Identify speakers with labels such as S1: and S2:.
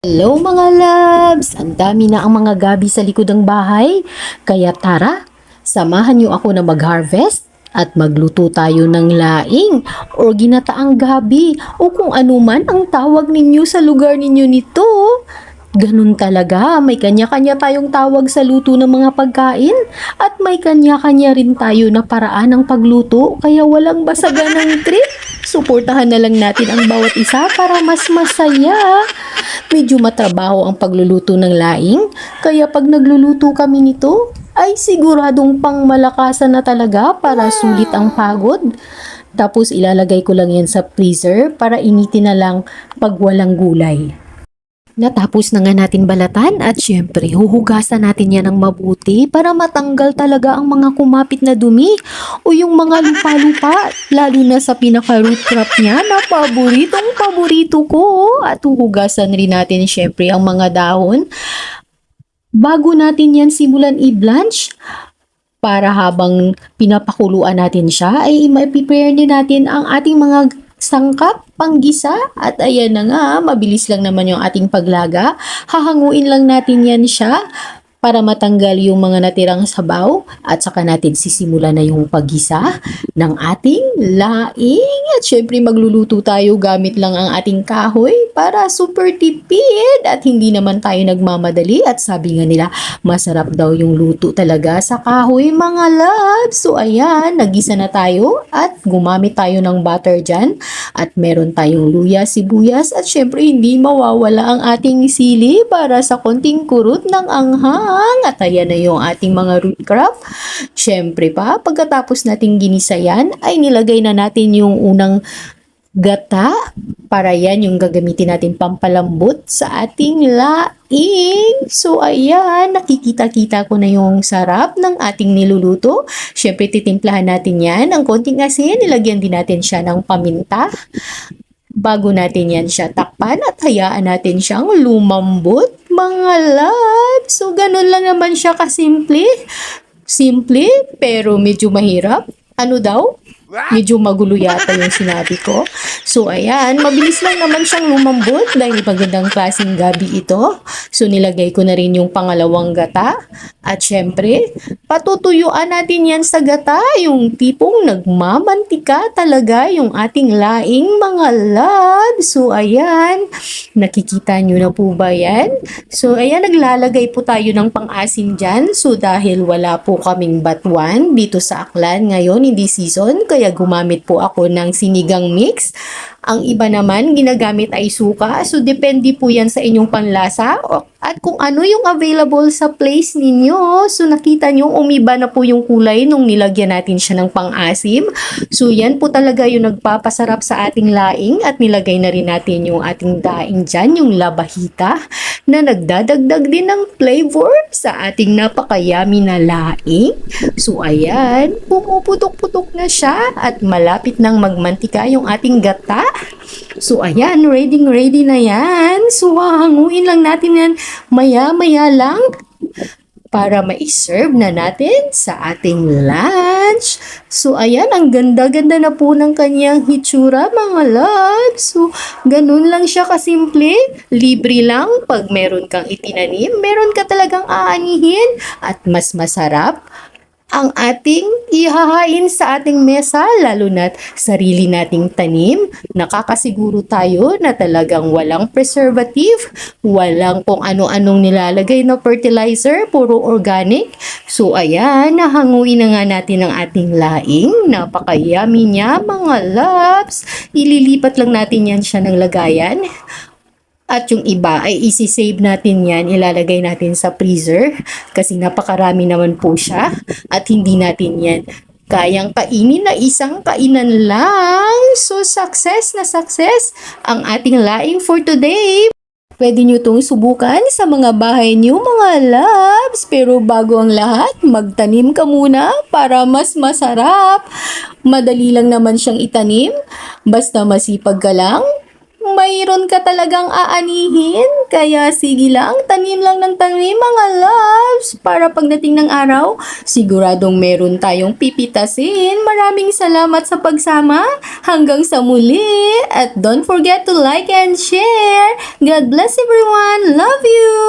S1: Hello mga loves! Ang dami na ang mga gabi sa likod ng bahay. Kaya tara, samahan niyo ako na mag-harvest at magluto tayo ng laing o ginataang gabi o kung ano man ang tawag ninyo sa lugar ninyo nito. Ganun talaga, may kanya-kanya tayong tawag sa luto ng mga pagkain at may kanya-kanya rin tayo na paraan ng pagluto kaya walang basagan ng trip. Suportahan na lang natin ang bawat isa para mas masaya. Medyo matrabaho ang pagluluto ng laing, kaya pag nagluluto kami nito, ay siguradong pang malakasan na talaga para sulit ang pagod. Tapos ilalagay ko lang yan sa freezer para initin na lang pag walang gulay. Natapos na nga natin balatan at syempre huhugasan natin yan ng mabuti para matanggal talaga ang mga kumapit na dumi o yung mga lupa-lupa lalo na sa pinaka-root crop niya na paborito ko at huhugasan rin natin syempre ang mga dahon bago natin yan simulan i-blanch para habang pinapakuluan natin siya ay ma-prepare din natin ang ating mga sangkap, panggisa at ayan na nga, mabilis lang naman yung ating paglaga. Hahanguin lang natin yan siya para matanggal yung mga natirang sabaw at saka natin sisimula na yung paggisa ng ating laing. At syempre magluluto tayo gamit lang ang ating kahoy para super tipid at hindi naman tayo nagmamadali at sabi nga nila masarap daw yung luto talaga sa kahoy mga loves. So ayan, nagisa na tayo at gumamit tayo ng butter dyan at meron tayong luya, sibuyas at syempre hindi mawawala ang ating sili para sa konting kurot ng anghang. At ayan na yung ating mga root crop. Syempre pa, pagkatapos nating ginisa yan, ay nilagay na natin yung unang gata para yan yung gagamitin natin pampalambot sa ating laing. So ayan, nakikita-kita ko na yung sarap ng ating niluluto. Syempre titimplahan natin yan ng konting asin, nilagyan din natin siya ng paminta. Bago natin yan siya takpan at hayaan natin siyang lumambot mga loves. So ganun lang naman siya kasimple. Simple pero medyo mahirap. Ano daw? Medyo magulo yata yung sinabi ko. So, ayan. Mabilis lang naman siyang lumambot dahil magandang klaseng gabi ito. So, nilagay ko na rin yung pangalawang gata. At syempre, patutuyuan natin yan sa gata. Yung tipong nagmamantika talaga yung ating laing mga loves. So, ayan. Nakikita nyo na po ba yan? So, ayan. Naglalagay po tayo ng pang-asim dyan. So, dahil wala po kaming batuan dito sa Aklan ngayon, hindi season, kaya gumamit po ako ng sinigang mix. Ang iba naman, ginagamit ay suka. So, depende po yan sa inyong panlasa at kung ano yung available sa place ninyo. So, nakita nyo, umiba na po yung kulay nung nilagyan natin siya ng pang-asim. So, yan po talaga yung nagpapasarap sa ating laing at nilagay na rin natin yung ating daing dyan, yung labahita na nagdadagdag din ng flavor sa ating napakayami na laing. So, ayan, pumuputok-putok na siya at malapit nang magmantika yung ating gata. So, ayan, ready na yan. So, hahanguin lang natin yan maya-maya lang para ma-serve na natin sa ating lunch. So, ayan, ang ganda-ganda na po ng kanyang hitsura, mga loves. So, ganun lang siya kasimple. Libre lang pag meron kang itinanim. Meron ka talagang aanihin at mas masarap ang ating ihahain sa ating mesa, lalo na't sarili nating tanim. Nakakasiguro tayo na talagang walang preservative, walang kung ano-anong nilalagay na fertilizer, puro organic. So ayan, nahanguin na nga natin ang ating laing. Napaka-yummy niya mga loves. Ililipat lang natin yan siya ng lagayan. At yung iba ay isi-save natin yan, ilalagay natin sa freezer kasi napakarami naman po siya at hindi natin yan kayang kainin na isang kainan lang. So success na success ang ating laing for today. Pwede nyo itong subukan sa mga bahay nyo mga loves. Pero bago ang lahat, magtanim ka muna para mas masarap. Madali lang naman siyang itanim. Basta masipag ka lang. Mayroon ka talagang aanihin. Kaya sige lang, tanim lang ng tanim mga loves. Para pagdating ng araw, siguradong meron tayong pipitasin. Maraming salamat sa pagsama. Hanggang sa muli. At don't forget to like and share. God bless everyone. Love you.